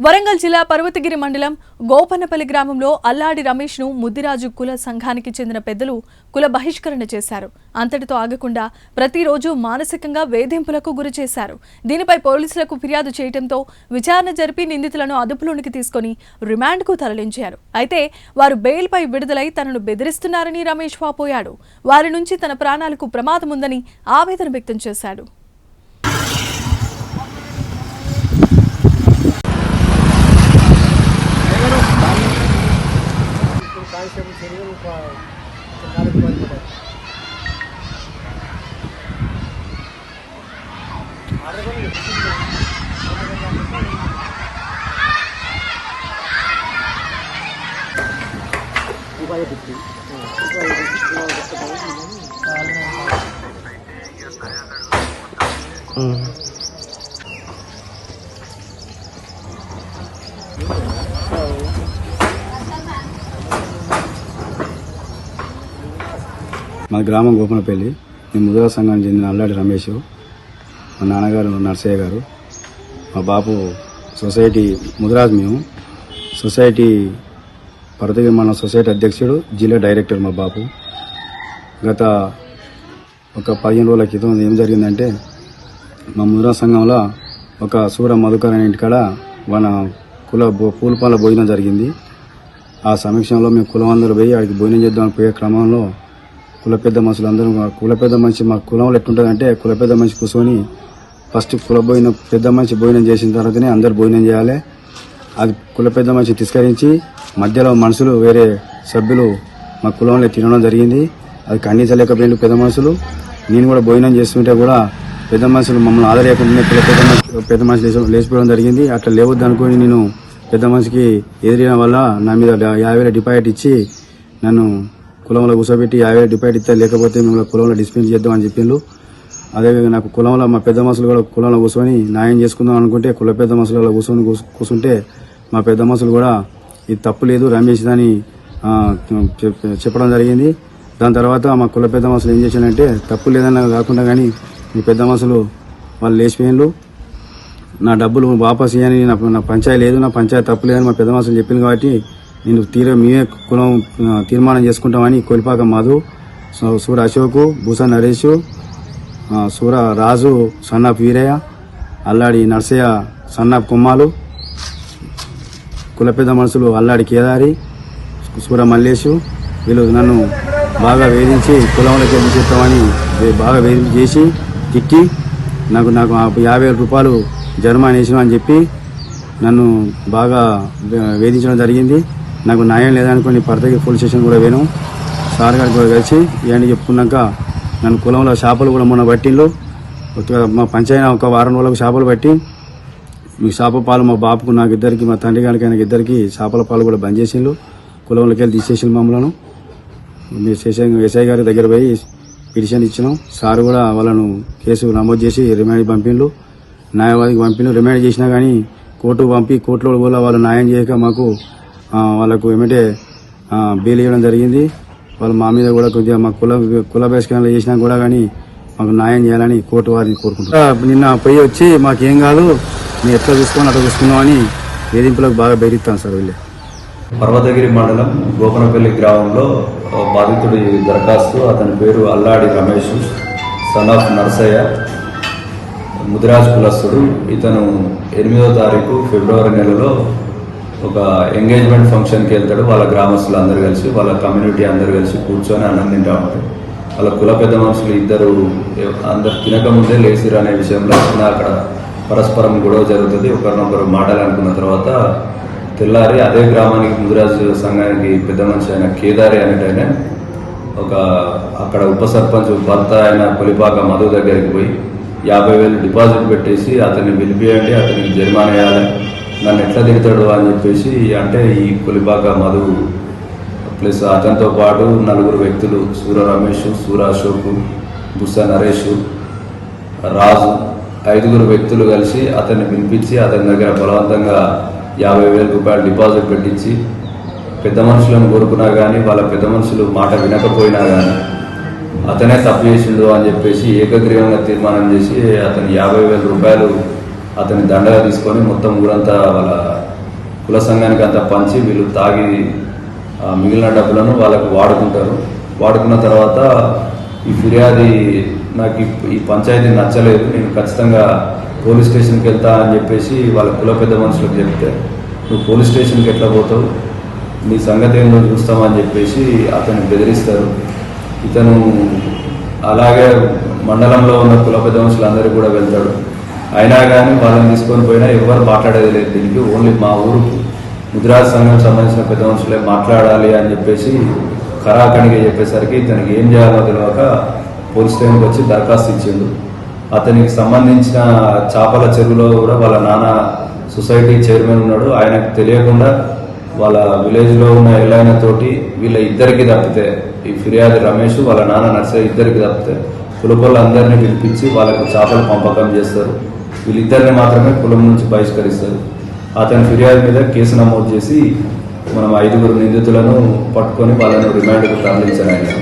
వరంగల్ జిల్లా పర్వతగిరి మండలం గోపన్నపల్లి గ్రామంలో అల్లాడి రమేష్ ను ముద్దిరాజు కుల సంఘానికి చెందిన పెద్దలు కుల బహిష్కరణ చేశారు. అంతటితో ఆగకుండా ప్రతిరోజు మానసికంగా వేధింపులకు గురి చేశారు. దీనిపై పోలీసులకు ఫిర్యాదు చేయడంతో విచారణ జరిపి నిందితులను అదుపులోనికి తీసుకుని రిమాండ్కు తరలించారు. అయితే వారు బెయిల్పై విడుదలై తనను బెదిరిస్తున్నారని రమేష్ వాపోయాడు. వారి నుంచి తన ప్రాణాలకు ప్రమాదం ఉందని ఆవేదన వ్యక్తం చేశాడు. మా గ్రామం గోపనపల్లి. నేను ముద్రా సంఘానికి చెందిన అల్లాడి రమేష్, మా నాన్నగారు నర్సయ్య గారు, మా బాపు సొసైటీ ముద్రాజ్. మేము సొసైటీ పర్వతగిరి మండల సొసైటీ అధ్యక్షుడు, జిల్లా డైరెక్టర్ మా బాపు. గత ఒక 15 రోజుల క్రితం ఏం జరిగిందంటే, మా ముద్రా సంఘంలో ఒక సూర మధుకర్ అనే ఇంటికాడ మన పూలపాల భోజనం జరిగింది. ఆ సమీక్షంలో మేము కులం అందరూ పోయి ఆడికి భోజనం చేద్దామని పోయే క్రమంలో కుల పెద్ద మనుషులు అందరూ, కుల పెద్ద మనిషి మా కులంలో ఎట్లుంటుందంటే, కుల పెద్ద మనిషి కూర్చొని ఫస్ట్ పెద్ద మనిషి భోజనం చేసిన తర్వాతనే అందరు భోజనం చేయాలి. అది కుల పెద్ద మనిషి తిరస్కరించి మధ్యలో మనుషులు వేరే సభ్యులు మా కులంలో తినడం జరిగింది. అది ఖండించలేకపోయింది పెద్ద మనుషులు. నేను కూడా భోజనం చేస్తుంటే కూడా పెద్ద మనుషులు మమ్మల్ని ఆదరేయకుండా పెద్ద మనిషి లేచిపోవడం జరిగింది. అట్లా లేవద్దు అనుకుని నేను పెద్ద మనిషికి ఎదిరిన వల్ల నా మీద 50,000 డిపాజిట్ ఇచ్చి నన్ను కులంలో కూర్చోబెట్టి 50,000 డిపాజిట్ ఇస్తే, లేకపోతే మిమ్మల్ని కులంలో డిస్పెన్స్ చేద్దామని చెప్పిండ్రు. అదేవిధంగా నాకు కులంలో మా పెద్ద మనుషులు కూడా కులంలో కూర్చొని న్యాయం చేసుకుందాం అనుకుంటే, కుల పెద్ద మనుషులలో కూర్చుంటే మా పెద్ద మనుషులు కూడా ఇది తప్పు లేదు రమేష్ అని చెప్పడం జరిగింది. దాని తర్వాత మా కుల పెద్ద మనుషులు ఏం చేశారంటే, తప్పు లేదన్నా కాకుండా కానీ మీ పెద్ద మనుషులు వాళ్ళు లేచిపోయిన్రు, నా డబ్బులు వాపస్ ఇయ్యని, నా పంచాయతీ లేదు, నా పంచాయతీ తప్పు లేదని మా పెద్ద మనుషులు చెప్పింది. కాబట్టి నేను మేమే కులం తీర్మానం చేసుకుంటామని కొలిపాక మధు, సూర అశోక్, భూసా నరేష్, సూర రాజు సన్నాప్ వీరయ్య, అల్లాడి నర్సయ్య సన్నాప్ కొమ్మాలు, కుల పెద్ద మనుషులు అల్లాడి కేదారి, సూర మల్లేషు, వీళ్ళు నన్ను బాగా వేధించి కులంలోకి వెళ్ళి చెప్తామని బాగా వేధించి చేసి తిట్టి నాకు 50,000 రూపాయలు జరిమానా వేసినా అని చెప్పి నన్ను బాగా వేధించడం జరిగింది. నాకు న్యాయం లేదనుకుని పర్వతగిరి పోలీస్ స్టేషన్ కూడా పోయినాం. సార్ గారికి కూడా కలిసి ఇవన్నీ చెప్పుకున్నాక నన్ను కులంలో చేపలు కూడా మొన్న పట్టిండ్రు. మా పంచాయతీ ఒక వారం రోజులకు చేపలు పట్టి, మీ చేపల పాలు మా బాపుకు నాకు ఇద్దరికి, మా తండ్రి గారికి ఆయనకి ఇద్దరికి చేపల పాలు కూడా బంద్ చేసిండ్రు. కులంలోకి వెళ్ళి తీసేసిన మమ్మల్ని మీ ఎస్ఐ గారి దగ్గర పోయి పిటిషన్ ఇచ్చినాం. సార్ కూడా వాళ్ళను కేసు నమోదు చేసి రిమాండ్ పంపిండ్రు, న్యాయవాదికి పంపిండ్రు. రిమాండ్ చేసినా కానీ కోర్టుకు పంపి, కోర్టులో కూడా వాళ్ళు న్యాయం చేయక మాకు వాళ్ళకు ఏమంటే బెయిల్ ఇవ్వడం జరిగింది. వాళ్ళు మా మీద కూడా కొద్దిగా మా కుల బహిష్కరణ చేసినా కూడా కానీ మాకు న్యాయం చేయాలని కోర్టు వారిని కోరుకుంటున్నాం. నిన్న పోయి వచ్చి మాకేం కాదు, మేము ఎట్లా చూసుకొని అట్లా చూసుకుందామని వేధింపులకు బాగా బెదిరిస్తాం సార్ వీళ్ళే. పర్వతగిరి మండలం గోపనపల్లి గ్రామంలో బాధితుడి దరఖాస్తు, అతని పేరు అల్లాడి రమేష్, సన్ ఆఫ్ నర్సయ్య, ముదిరాజ్ కులస్తుడు. ఇతను 8వ తారీఖు ఫిబ్రవరి నెలలో ఒక ఎంగేజ్మెంట్ ఫంక్షన్కి వెళ్తాడు. వాళ్ళ గ్రామస్తులు అందరు కలిసి, వాళ్ళ కమ్యూనిటీ అందరు కలిసి కూర్చొని అన్నం తింటా ఉంటారు. వాళ్ళ కుల పెద్ద మనుషులు ఇద్దరు అందరు తినకముందే లేచిరు అనే విషయంలో అక్కడ పరస్పరం గొడవ జరుగుతుంది. ఒకరినొకరు మాటలు అనుకున్న తర్వాత తెల్లారి అదే గ్రామానికి ముదిరాజ్ సంఘానికి పెద్ద మనిషి అయిన కేదారి అనేటైనా అక్కడ ఉప సర్పంచ్ భర్త అయిన కొలిపాక మధు దగ్గరికి పోయి 50,000 డిపాజిట్ పెట్టేసి అతన్ని పిలిపియండి, అతనికి జరిమానా వేయాలి, నన్ను ఎట్లా తిడతాడు అని చెప్పేసి అంటే, ఈ కొలిపాక మధు ప్లస్ అతనితో పాటు 4 వ్యక్తులు, సూర రమేష్, సూర అశోక్, బుస్సా నరేష్, రాజు, 5 వ్యక్తులు కలిసి అతన్ని పిలిపించి అతని దగ్గర బలవంతంగా 50,000 రూపాయలు డిపాజిట్ పెట్టించి, పెద్ద మనుషులను కోరుకున్నా కానీ వాళ్ళ పెద్ద మనుషులు మాట వినకపోయినా కానీ అతనే తప్పు చేసిండు అని చెప్పేసి ఏకగ్రీవంగా తీర్మానం చేసి అతని 50,000 రూపాయలు అతని దండగా తీసుకొని మొత్తం ఊరంతా వాళ్ళ కుల సంఘానికి అంతా పంచి వీళ్ళు తాగి మిగిలిన డబ్బులను వాళ్ళకు వాడుకుంటారు. వాడుకున్న తర్వాత ఈ ఫిర్యాది నాకు ఈ పంచాయతీ నచ్చలేదు, నేను ఖచ్చితంగా పోలీస్ స్టేషన్కి వెళ్తా అని చెప్పేసి వాళ్ళ కుల పెద్ద మనుషులకు చెప్తే, నువ్వు పోలీస్ స్టేషన్కి ఎట్లా పోతావు, నీ సంగతి ఏందో చూస్తామని చెప్పేసి అతన్ని బెదిరిస్తారు. ఇతను అలాగే మండలంలో ఉన్న కుల పెద్ద మనుషులందరికీ కూడా వెళ్తాడు. అయినా కానీ వాళ్ళని తీసుకొని పోయినా ఎవరు మాట్లాడేది లేదు దీనికి. ఓన్లీ మా ఊరు ముదిరాజ్ సంఘం సంబంధించిన పెద్ద మనుషులే మాట్లాడాలి అని చెప్పేసి ఖరాఖండిగా చెప్పేసరికి ఇతనికి ఏం చేయాలో తెలియక పోలీస్ స్టేషన్కి వచ్చి దరఖాస్తు ఇచ్చిండు. అతనికి సంబంధించిన చేపల చెరువులో కూడా వాళ్ళ నాన్న సొసైటీ చైర్మన్ ఉన్నాడు. ఆయనకు తెలియకుండా వాళ్ళ విలేజ్లో ఉన్న ఎల్లైన తోటి వీళ్ళ ఇద్దరికి తప్పితే, ఈ ఫిర్యాదు రమేష్ వాళ్ళ నాన్న నర్సయ్య ఇద్దరికి తప్పితే కులపోళ్ళందరినీ పిలిపించి వాళ్ళకు చేపలు పంపకం చేస్తారు. వీళ్ళిద్దరిని మాత్రమే కులం నుంచి బహిష్కరిస్తారు. అతని ఫిర్యాదు మీద కేసు నమోదు చేసి మనం 5 నిందితులను పట్టుకొని వాళ్ళను రిమాండ్కు తరలించారు.